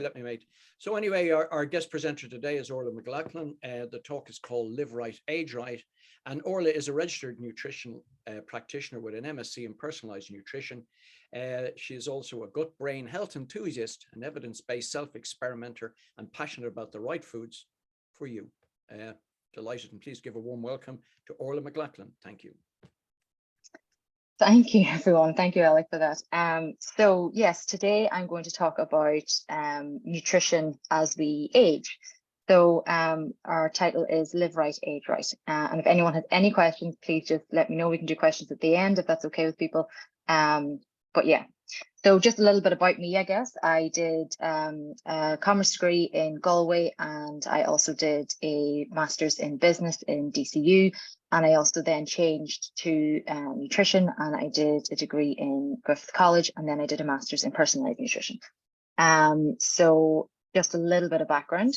Let me mate. So anyway, our guest presenter today is Orla McLaughlin. The talk is called Live Right, Age Right. And Orla is a registered nutrition practitioner with an MSc in personalized nutrition. She is also a gut brain health enthusiast, an evidence-based self-experimenter, and passionate about the right foods for you. Delighted, and please give a warm welcome to Orla McLaughlin. Thank you. Thank you, everyone. Thank you, Alec, for that. So yes, today I'm going to talk about nutrition as we age. So our title is Live Right, Age Right. And if anyone has any questions, please just let me know. We can do questions at the end if that's okay with people. But yeah, so just a little bit about me, I guess. I did a commerce degree in Galway, and I also did a master's in business in DCU. And I also then changed to nutrition, and I did a degree in Griffith College, and then I did a master's in personalized nutrition. So just a little bit of background.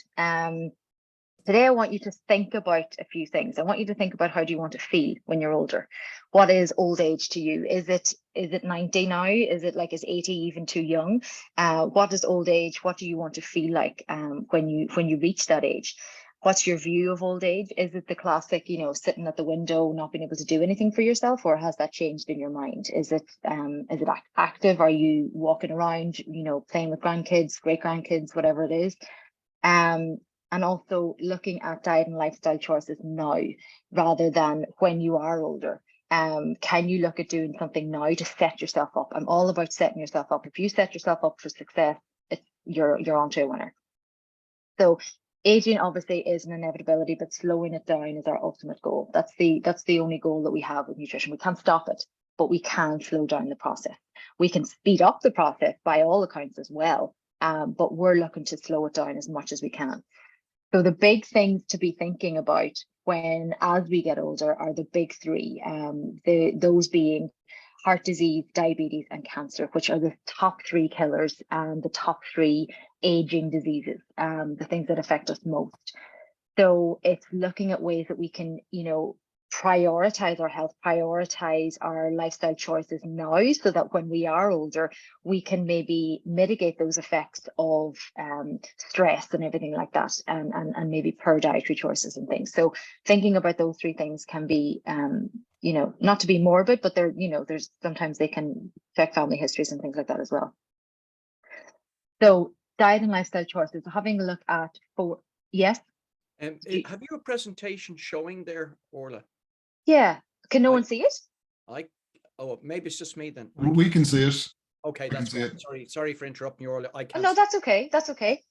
Today, I want you to think about a few things. I want you to think about, how do you want to feel when you're older? What is old age to you? Is it 90 now? Is 80 even too young? What is old age? What do you want to feel like when you reach that age? What's your view of old age? Is it the classic, sitting at the window, not being able to do anything for yourself, or has that changed in your mind? Is it active? Are you walking around, playing with grandkids, great grandkids, whatever it is? And also looking at diet and lifestyle choices now, rather than when you are older. Can you look at doing something now to set yourself up? I'm all about setting yourself up. If you set yourself up for success, you're onto a winner. So aging obviously is an inevitability, but slowing it down is our ultimate goal. That's the only goal that we have with nutrition. We can't stop it, but we can slow down the process. We can speed up the process by all accounts as well, but we're looking to slow it down as much as we can. So the big things to be thinking about as we get older are the big three, those being heart disease, diabetes, and cancer, which are the top three killers and the top three aging diseases, the things that affect us most. So it's looking at ways that we can, prioritize our health, prioritize our lifestyle choices now, so that when we are older, we can maybe mitigate those effects of stress and everything like that, and maybe poor dietary choices and things. So thinking about those three things can be, not to be morbid, but there's sometimes they can affect family histories and things like that as well. So diet and lifestyle choices, having a look at yes. Have you a presentation showing there, Orla? Yeah. Can no one see it? Maybe it's just me then. We can see it. Okay, that's good. Sorry for interrupting you, Orla. I can't. No, that's okay. That's okay.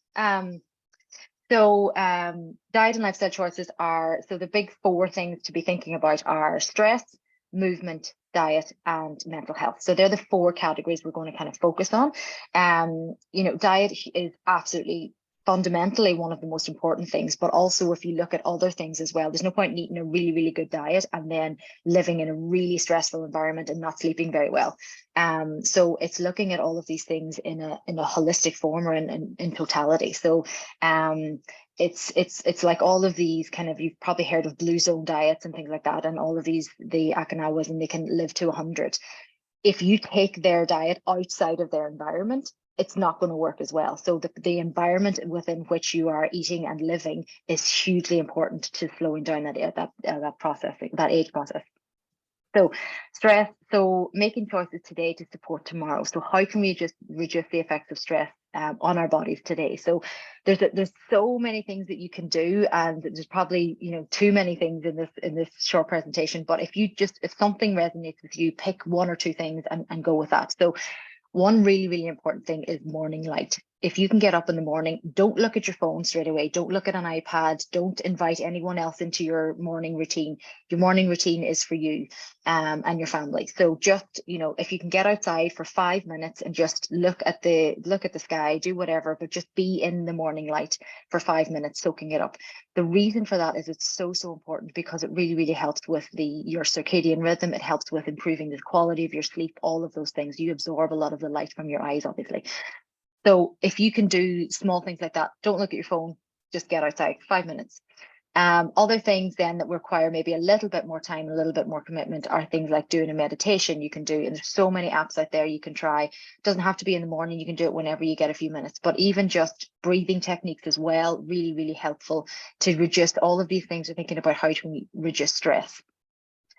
So diet and lifestyle choices are, so the big four things to be thinking about are stress, movement, diet, and mental health. So they're the four categories we're going to kind of focus on. Diet is absolutely fundamentally one of the most important things, but also if you look at other things as well, there's no point in eating a really, really good diet and then living in a really stressful environment and not sleeping very well. So it's looking at all of these things in a holistic form, or in totality. So it's like all of these kind of, you've probably heard of blue zone diets and things like that, and all of these, the Okinawas, and they can live to 100. If you take their diet outside of their environment, it's not going to work as well. So the environment within which you are eating and living is hugely important to slowing down that processing, that age process. So stress, so making choices today to support tomorrow. So how can we just reduce the effects of stress on our bodies today? So there's so many things that you can do, and there's probably too many things in this short presentation. But if something resonates with you, pick one or two things and go with that. So one really, really important thing is morning light. If you can get up in the morning, don't look at your phone straight away. Don't look at an iPad. Don't invite anyone else into your morning routine. Your morning routine is for you and your family. So just, if you can get outside for 5 minutes and just look at the sky, do whatever, but just be in the morning light for 5 minutes, soaking it up. The reason for that is it's so, so important, because it really, really helps with your circadian rhythm. It helps with improving the quality of your sleep, all of those things. You absorb a lot of the light from your eyes, obviously. So if you can do small things like that, don't look at your phone, just get outside 5 minutes. Other things then that require maybe a little bit more time, a little bit more commitment are things like doing a meditation you can do. And there's so many apps out there you can try. It doesn't have to be in the morning. You can do it whenever you get a few minutes, but even just breathing techniques as well, really, really helpful to reduce all of these things. We're thinking about how to reduce stress.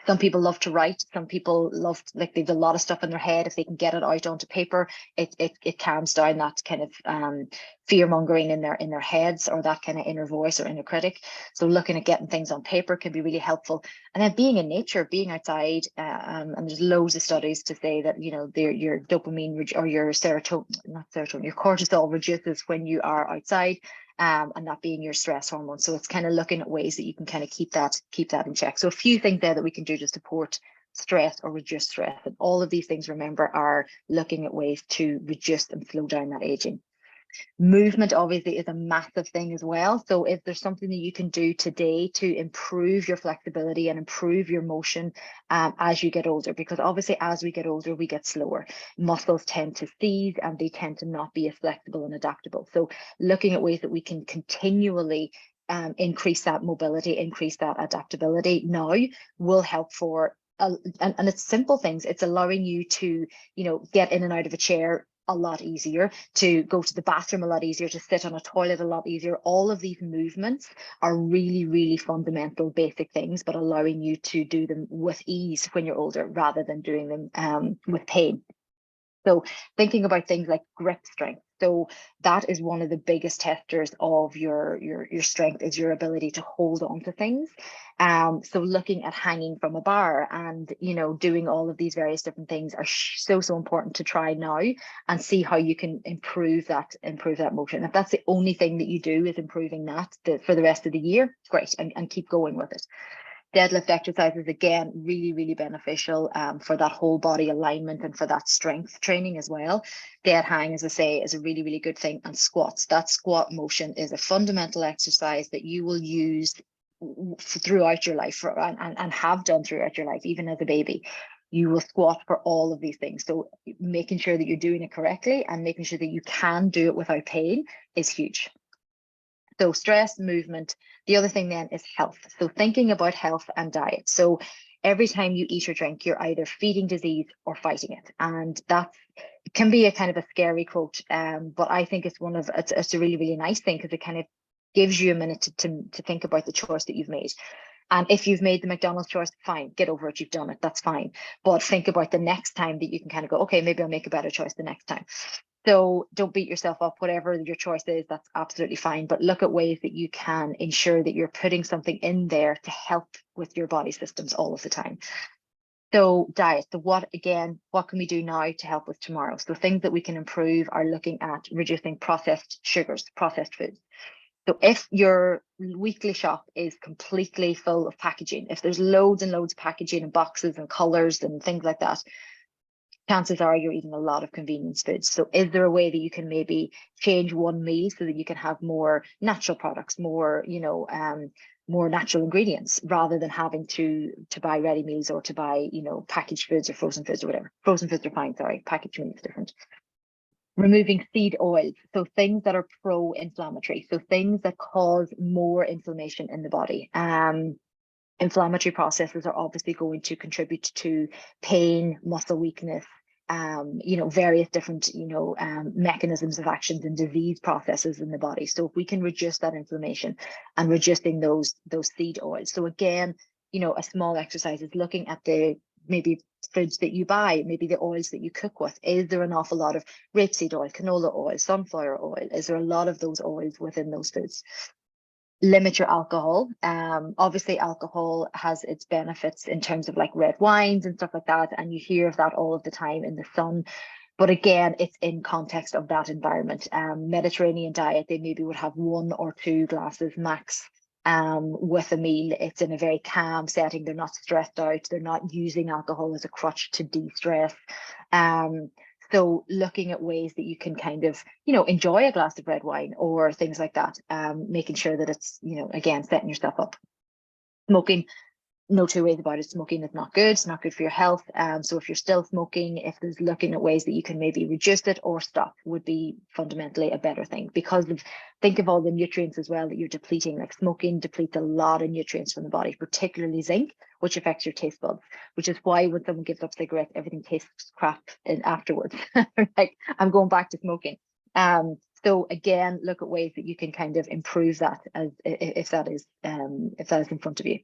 Some people love to write. Some people love, like, they've a lot of stuff in their head. If they can get it out onto paper, it calms down that kind of fear mongering in their heads, or that kind of inner voice or inner critic. So looking at getting things on paper can be really helpful. And then being in nature, being outside, and there's loads of studies to say that, you know, your dopamine or your serotonin, your cortisol reduces when you are outside. And that being your stress hormone. So it's kind of looking at ways that you can kind of keep that in check. So a few things there that we can do to support stress or reduce stress. And all of these things, remember, are looking at ways to reduce and slow down that aging. Movement obviously is a massive thing as well. So if there's something that you can do today to improve your flexibility and improve your motion as you get older, because obviously as we get older, we get slower. Muscles tend to seize and they tend to not be as flexible and adaptable. So looking at ways that we can continually increase that mobility, increase that adaptability now will help for, and it's simple things. It's allowing you to, you know, get in and out of a chair a lot easier, to go to the bathroom a lot easier, to sit on a toilet a lot easier. All of these movements are really, really fundamental, basic things, but allowing you to do them with ease when you're older rather than doing them with pain. So thinking about things like grip strength. So that is one of the biggest testers of your strength, is your ability to hold on to things. So looking at hanging from a bar and, you know, doing all of these various different things are so important to try now and see how you can improve that motion. If that's the only thing that you do is improving that for the rest of the year, great, and keep going with it. Deadlift exercises, again, really, really beneficial for that whole body alignment and for that strength training as well. Dead hang, as I say, is a really, really good thing. And squats, that squat motion is a fundamental exercise that you will use throughout your life and have done throughout your life, even as a baby. You will squat for all of these things. So making sure that you're doing it correctly and making sure that you can do it without pain is huge. So stress, movement. The other thing then is health. So thinking about health and diet. So every time you eat or drink, you're either feeding disease or fighting it. And that can be a kind of a scary quote, but I think it's it's a really, really nice thing, because it kind of gives you a minute to think about the choice that you've made. And if you've made the McDonald's choice, fine, get over it, you've done it, that's fine. But think about the next time that you can kind of go, okay, maybe I'll make a better choice the next time. So don't beat yourself up, whatever your choice is, that's absolutely fine. But look at ways that you can ensure that you're putting something in there to help with your body systems all of the time. So diet, so what can we do now to help with tomorrow? So things that we can improve are looking at reducing processed sugars, processed foods. So if your weekly shop is completely full of packaging, if there's loads and loads of packaging and boxes and colors and things like that, chances are you're eating a lot of convenience foods. So is there a way that you can maybe change one meal so that you can have more natural products, more, you know, more natural ingredients, rather than having to buy ready meals or to buy, you know, packaged foods or frozen foods or whatever. Frozen foods are fine, sorry, packaged meals different. Removing seed oils, so things that are pro-inflammatory, so things that cause more inflammation in the body. Inflammatory processes are obviously going to contribute to pain, muscle weakness, you know, various different, you know, mechanisms of actions and disease processes in the body. So if we can reduce that inflammation and reducing those seed oils. So again, you know, a small exercise is looking at the maybe foods that you buy, maybe the oils that you cook with. Is there an awful lot of rapeseed oil, canola oil, sunflower oil? Is there a lot of those oils within those foods? Limit your alcohol. Obviously alcohol has its benefits in terms of like red wines and stuff like that, and you hear of that all of the time in the sun, but again, it's in context of that environment. Mediterranean diet, they maybe would have 1 or 2 glasses max with a meal. It's in a very calm setting, they're not stressed out, they're not using alcohol as a crutch to de-stress. So looking at ways that you can kind of, you know, enjoy a glass of red wine or things like that, making sure that it's, you know, again, setting yourself up. Smoking, no two ways about it, smoking is not good. It's not good for your health. So if you're still smoking, if there's looking at ways that you can maybe reduce it or stop would be fundamentally a better thing, because think of all the nutrients as well that you're depleting. Like smoking depletes a lot of nutrients from the body, particularly zinc, which affects your taste buds, which is why when someone gives up cigarettes, everything tastes crap afterwards. Like, I'm going back to smoking. So again, look at ways that you can kind of improve that if that is in front of you.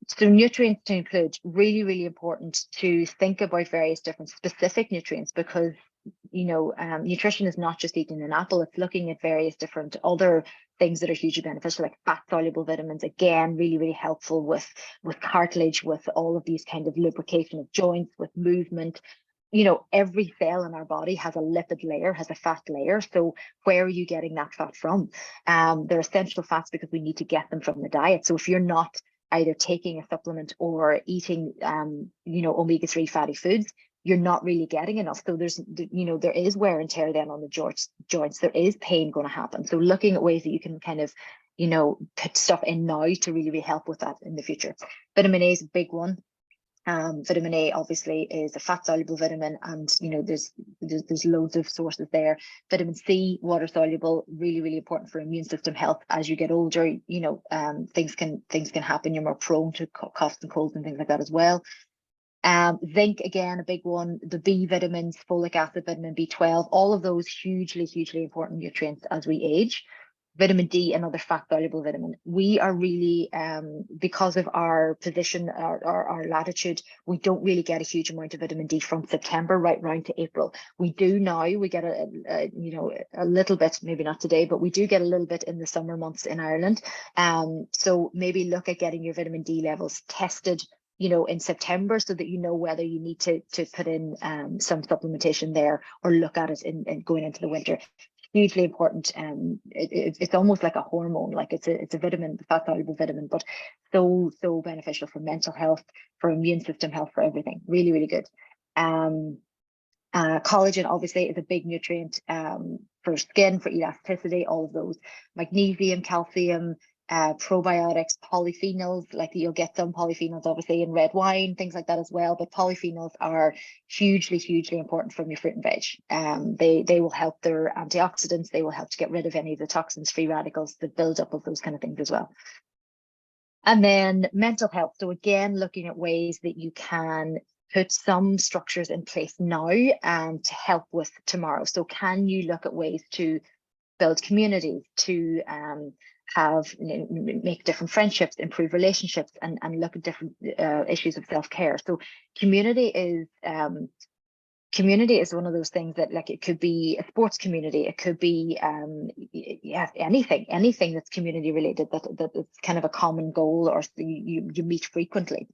So nutrients to include, really, really important to think about various different specific nutrients, because, nutrition is not just eating an apple, it's looking at various different other things that are hugely beneficial, like fat soluble vitamins, again, really, really helpful with cartilage, with all of these kind of lubrication of joints, with movement. Every cell in our body has a lipid layer, has a fat layer. So where are you getting that fat from? They're essential fats because we need to get them from the diet. So if you're not either taking a supplement or eating, omega-3 fatty foods, you're not really getting enough. So there is wear and tear then on the joints. There is pain going to happen. So looking at ways that you can kind of, put stuff in now to really, really help with that in the future. Vitamin A is a big one. Vitamin A obviously is a fat soluble vitamin, and there's loads of sources there. Vitamin C, water soluble, really, really important for immune system health. As you get older, things can happen. You're more prone to coughs and colds and things like that as well. Zinc, again, a big one. The B vitamins, folic acid, vitamin B12, all of those hugely, hugely important nutrients as we age. Vitamin D, another fat soluble vitamin. We are really, because of our position, our latitude, we don't really get a huge amount of vitamin D from September right round to April. We do now, we get a little bit, maybe not today, but we do get a little bit in the summer months in Ireland. So maybe look at getting your vitamin D levels tested, in September, so that whether you need to put in some supplementation there, or look at it in going into the winter. Hugely important. It's almost like a hormone, like it's a vitamin, fat soluble vitamin, but so beneficial for mental health, for immune system health, for everything. Really, really good. Collagen obviously is a big nutrient for skin, for elasticity, all of those. Magnesium, calcium, probiotics, polyphenols, like you'll get some polyphenols obviously in red wine, things like that as well, but polyphenols are hugely, hugely important from your fruit and veg. They will help, their antioxidants, they will help to get rid of any of the toxins, free radicals, the buildup of those kind of things as well. And then mental health. So again, looking at ways that you can put some structures in place now to help with tomorrow. So can you look at ways to build communities, to make different friendships, improve relationships, and look at different issues of self-care. So community is one of those things that, like, it could be a sports community, it could be anything that's community related, that it's kind of a common goal, or you meet frequently.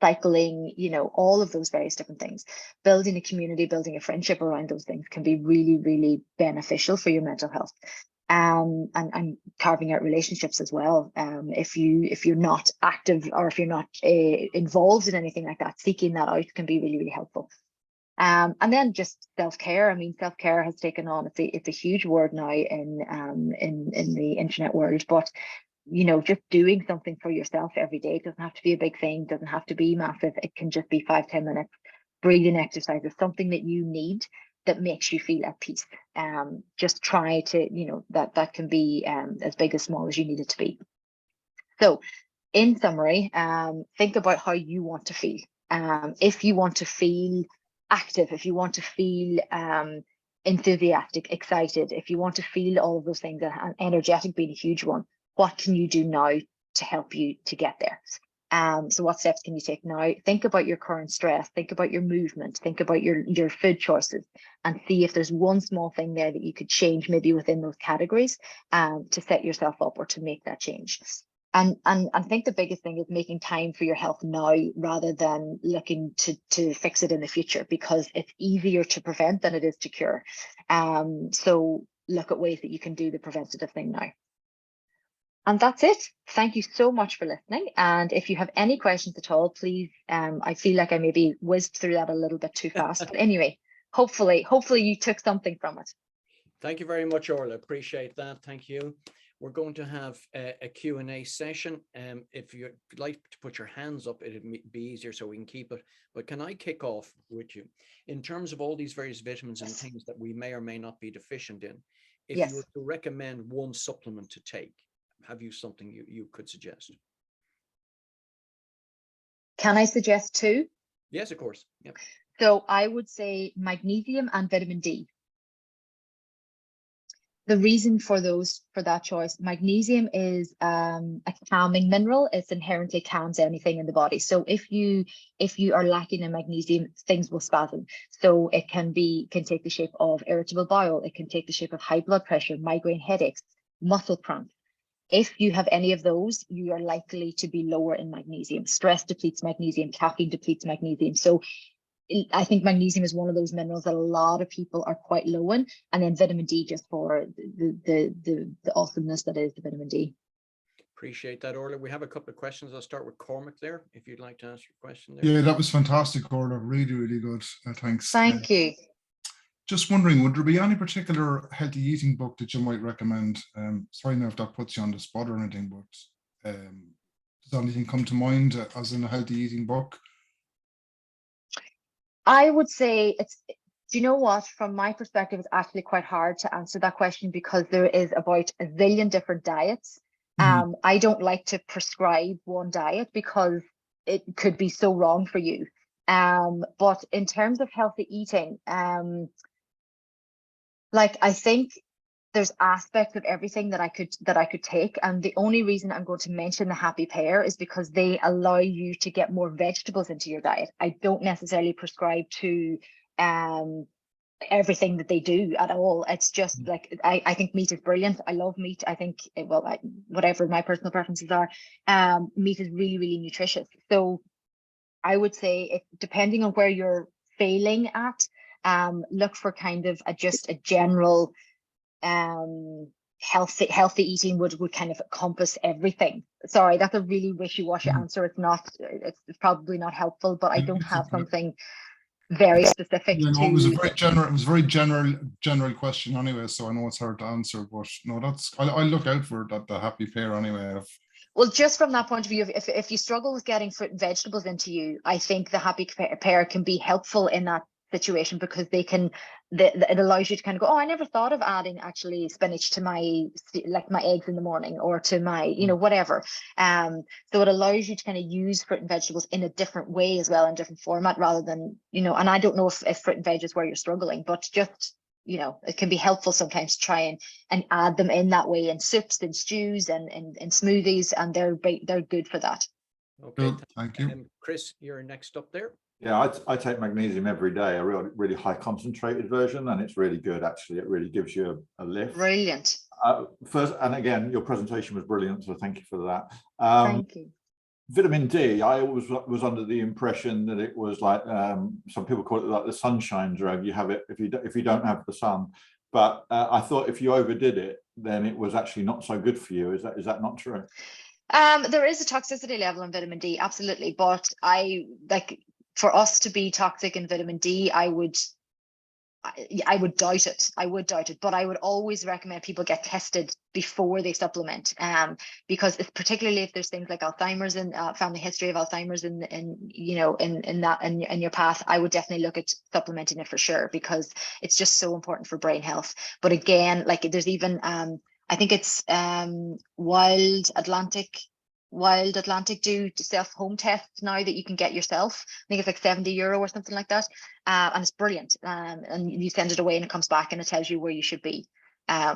Cycling, all of those various different things. Building a community, building a friendship around those things can be really, really beneficial for your mental health. And carving out relationships as well. If you're not active, or if you're not involved in anything like that, seeking that out can be really, really helpful. And then just self-care. I mean, self-care has taken on, it's a huge word now in the internet world, but just doing something for yourself every day. It doesn't have to be a big thing, doesn't have to be massive. It can just be 5-10 minutes. Breathing exercises, something that you need that makes you feel at peace. Just try to, that can be as big as small as you need it to be. So in summary, think about how you want to feel. If you want to feel active, if you want to feel enthusiastic, excited, if you want to feel all of those things, and energetic being a huge one, what can you do now to help you to get there? So what steps can you take now? Think about your current stress, think about your movement, think about your food choices, and see if there's one small thing there that you could change, maybe within those categories, to set yourself up or to make that change. And I think the biggest thing is making time for your health now, rather than looking to fix it in the future, because it's easier to prevent than it is to cure. So look at ways that you can do the preventative thing now. And that's it. Thank you so much for listening. And if you have any questions at all, please, I feel like I maybe whizzed through that a little bit too fast. But anyway, hopefully you took something from it. Thank you very much, Orla. Appreciate that. Thank you. we're going to have a Q&A session. If you'd like to put your hands up, it'd be easier so we can keep it. But can I kick off with you? In terms of all these various vitamins and things that we may or may not be deficient in, if you were to recommend one supplement to take, have you something you could suggest? Can I suggest two? Yes, of course. Yeah. So I would say magnesium and vitamin D. The reason for that choice, magnesium is a calming mineral. It's inherently calms anything in the body. So if you are lacking in magnesium, things will spasm. So it can take the shape of irritable bowel. It can take the shape of high blood pressure, migraine headaches, muscle cramps. If you have any of those, you are likely to be lower in magnesium. Stress depletes magnesium, caffeine depletes magnesium. So I think magnesium is one of those minerals that a lot of people are quite low in, and then vitamin D just for the awesomeness that is the vitamin D. Appreciate that, Orla. We have a couple of questions. I'll start with Cormac there, if you'd like to ask your question there. Yeah, that was fantastic, Orla. Really, really good. Thanks. Thank you. Just wondering, would there be any particular healthy eating book that you might recommend? Sorry now if that puts you on the spot or anything, but does anything come to mind as in a healthy eating book? I would say do you know what? From my perspective, it's actually quite hard to answer that question because there is about a zillion different diets. I don't like to prescribe one diet because it could be so wrong for you. But in terms of healthy eating, I think there's aspects of everything that I could take. And the only reason I'm going to mention the Happy Pear is because they allow you to get more vegetables into your diet. I don't necessarily prescribe to everything that they do at all. It's just I think meat is brilliant. I love meat. I think, whatever my personal preferences are, meat is really, really nutritious. So I would say, depending on where you're failing at, look for kind of just a general healthy eating would kind of encompass everything. Sorry, that's a really wishy-washy answer. It's probably not helpful, but I don't have something very specific. Yeah, no, it was a very general question anyway, so I know it's hard to answer, but no, I'll look out for the Happy Pear anyway. Well, just from that point of view, if you struggle with getting fruit and vegetables into you, I think the Happy Pear can be helpful in that situation because it allows you to kind of go, oh, I never thought of adding actually spinach to my eggs in the morning or to my whatever. So it allows you to kind of use fruit and vegetables in a different way as well, in different format, rather than and I don't know if fruit and veg is where you're struggling, but just it can be helpful sometimes to try and add them in that way in soups and stews and in smoothies, and they're good for that. Okay, thank you. Chris, you're next up there. Yeah, I take magnesium every day, a really high concentrated version, and it's really good, actually. It really gives you a lift. Brilliant. First, and again, your presentation was brilliant, so thank you for that. Thank you. Vitamin D, I always was under the impression that it was like, some people call it like the sunshine drug. You have it if you don't have the sun. But I thought if you overdid it, then it was actually not so good for you. Is that not true? There is a toxicity level in vitamin D, absolutely. But for us to be toxic in vitamin D, I would doubt it. But I would always recommend people get tested before they supplement, because it's particularly if there's things like Alzheimer's and family history of Alzheimer's in your path, I would definitely look at supplementing it for sure, because it's just so important for brain health. But again, there's even I think it's Wild Atlantic do self home tests now that you can get yourself. I think it's like €70 or something like that, and it's brilliant. And you send it away and it comes back and it tells you where you should be,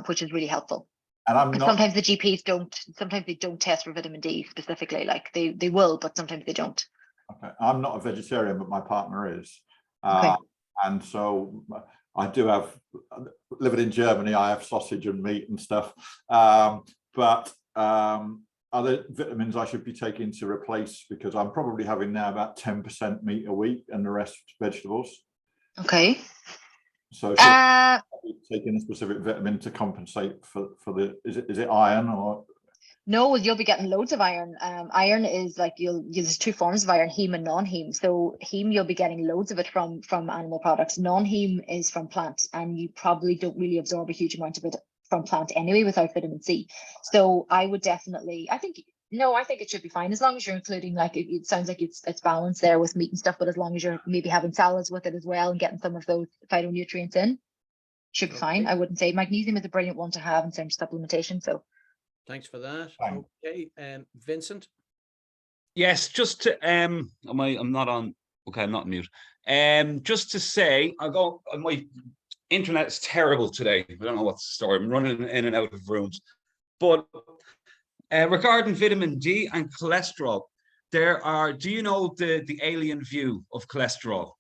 which is really helpful. And sometimes the GPs don't test for vitamin D specifically. They will, but sometimes they don't. Okay, I'm not a vegetarian, but my partner is, okay. And so I do have, living in Germany, I have sausage and meat and stuff, but are there vitamins I should be taking to replace? Because I'm probably having now about 10% meat a week and the rest vegetables. Okay. So should I be taking a specific vitamin to compensate for the, is it iron or? No, you'll be getting loads of iron. Iron is there's two forms of iron, heme and non-heme. So heme, you'll be getting loads of it from animal products. Non-heme is from plants, and you probably don't really absorb a huge amount of it from plant anyway without vitamin C. So I would definitely, I think it should be fine as long as you're including, like, it sounds like it's balanced there with meat and stuff, but as long as you're maybe having salads with it as well and getting some of those phytonutrients in, should be fine. I wouldn't say magnesium is a brilliant one to have in terms of supplementation. So Thanks for that. Fine. Okay, Vincent. Yes, just to I'm not on. Okay, I'm not mute. Just to say, my internet is terrible today. I don't know what's the story. I'm running in and out of rooms. But regarding vitamin D and cholesterol, do you know the alien view of cholesterol?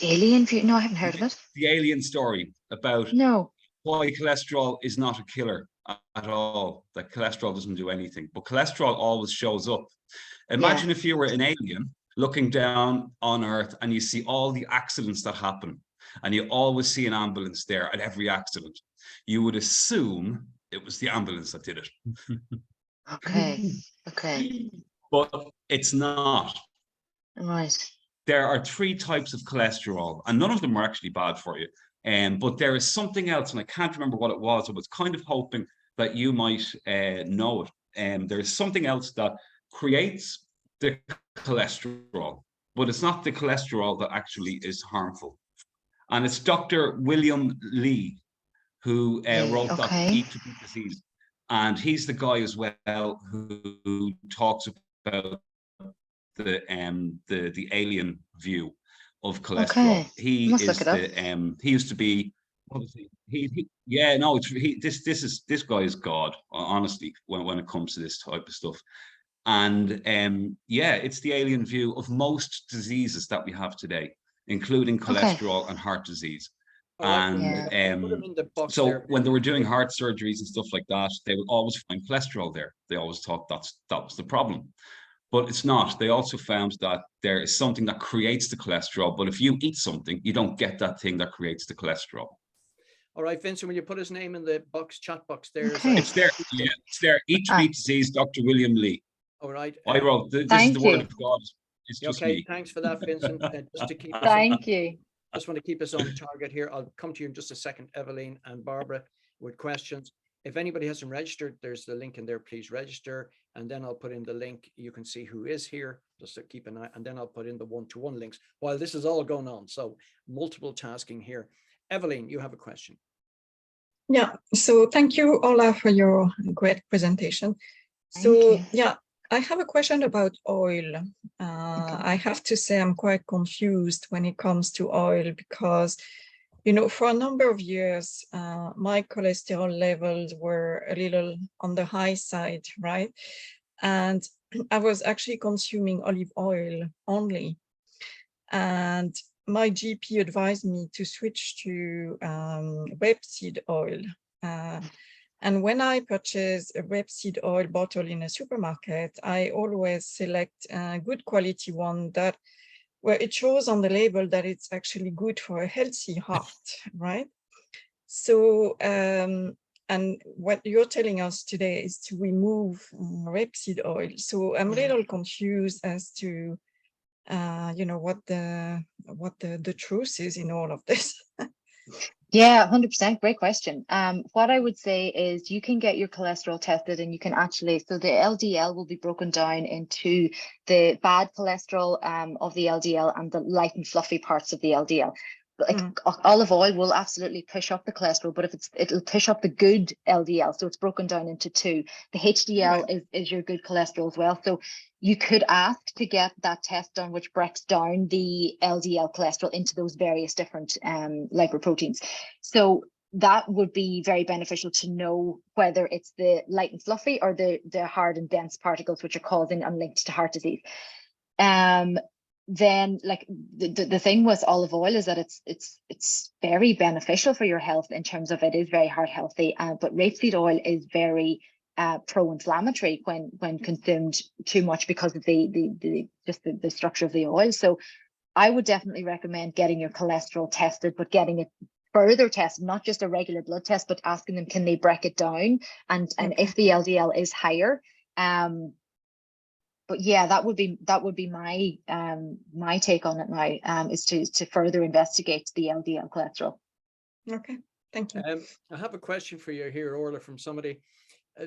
Alien view? No, I haven't heard of it. The alien story about why cholesterol is not a killer at all, that cholesterol doesn't do anything, but cholesterol always shows up. Imagine if you were an alien looking down on Earth and you see all the accidents that happen, and you always see an ambulance there at every accident. You would assume it was the ambulance that did it. Okay. But it's not. Right. There are 3 types of cholesterol, and none of them are actually bad for you. But there is something else, and I can't remember what it was. I was kind of hoping that you might know it. There is something else that creates the cholesterol, but it's not the cholesterol that actually is harmful. And it's Dr. William Lee who wrote that Eat to Beat Disease. And he's the guy as well who talks about the alien view of cholesterol. He used to be, what was he? This guy is God, honestly, when it comes to this type of stuff. And it's the alien view of most diseases that we have today, including cholesterol and heart disease. So when they were doing heart surgeries and stuff like that, they would always find cholesterol there. They always thought that was the problem. But it's not. They also found that there is something that creates the cholesterol, but if you eat something, you don't get that thing that creates the cholesterol. All right, Vincent, will you put his name in the chat box there? It's there. Yeah, it's there. Eat to Beat Disease, Dr. William Lee. All right. I wrote, this is the word of God. It's just me. Thanks for that, Vincent. Just to keep just want to keep us on target here. I'll come to you in just a second, Evelyn and Barbara, with questions. If anybody hasn't registered, there's the link in there. Please register. And then I'll put in the link. You can see who is here, just to keep an eye. And then I'll put in the one-to-one links while this is all going on. So multiple tasking here. Evelyn, you have a question. Yeah, so thank you, Orla, for your great presentation. So yeah, I have a question about oil. I have to say I'm quite confused when it comes to oil because, you know, for a number of years, my cholesterol levels were a little on the high side, right? And I was actually consuming olive oil only. And my GP advised me to switch to rapeseed oil. And when I purchase a rapeseed oil bottle in a supermarket, I always select a good quality one where it shows on the label that it's actually good for a healthy heart, right? So, and what you're telling us today is to remove rapeseed oil. So I'm a little confused as to, you know, what the truth is in all of this. Yeah, 100%. Great question. What I would say is you can get your cholesterol tested and you can actually, so the LDL will be broken down into the bad cholesterol of the LDL and the light and fluffy parts of the LDL. Like olive oil will absolutely push up the cholesterol, but it'll push up the good LDL. So it's broken down into 2. The HDL is your good cholesterol as well. So you could ask to get that test done, which breaks down the LDL cholesterol into those various different lipoproteins. So that would be very beneficial to know whether it's the light and fluffy or the hard and dense particles, which are causing and linked to heart disease. Then like the thing with olive oil is that it's very beneficial for your health in terms of it is very heart healthy, but rapeseed oil is very pro-inflammatory when consumed too much because of the structure of the oil. So I would definitely recommend getting your cholesterol tested, but getting it further tested, not just a regular blood test, but asking them, can they break it down? And if the LDL is higher, but yeah, that would be my my take on it now, is to further investigate the LDL cholesterol. Okay. Thank you. I have a question for you here, Orla, from somebody.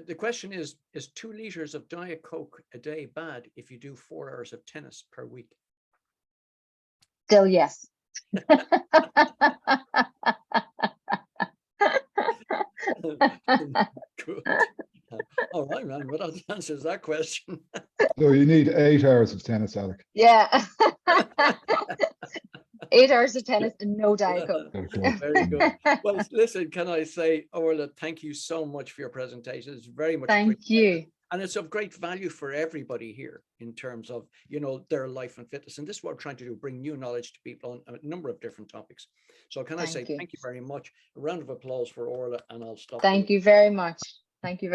The question is 2 liters of Diet Coke a day bad if you do 4 hours of tennis per week? Still, yes. Good. All right, man. Well, that answers that question. So you need 8 hours of tennis, Alec. Yeah. 8 hours of tennis and no Diet Coke. Very good. Well, listen, can I say, Orla, thank you so much for your presentation. It's very much Thank appreciated. you. And it's of great value for everybody here in terms of, you know, their life and fitness. And this is what we're trying to do, bring new knowledge to people on a number of different topics. So can I say Thank you. thank you very much. A round of applause for Orla, and I'll stop. Thank you very much. Thank you very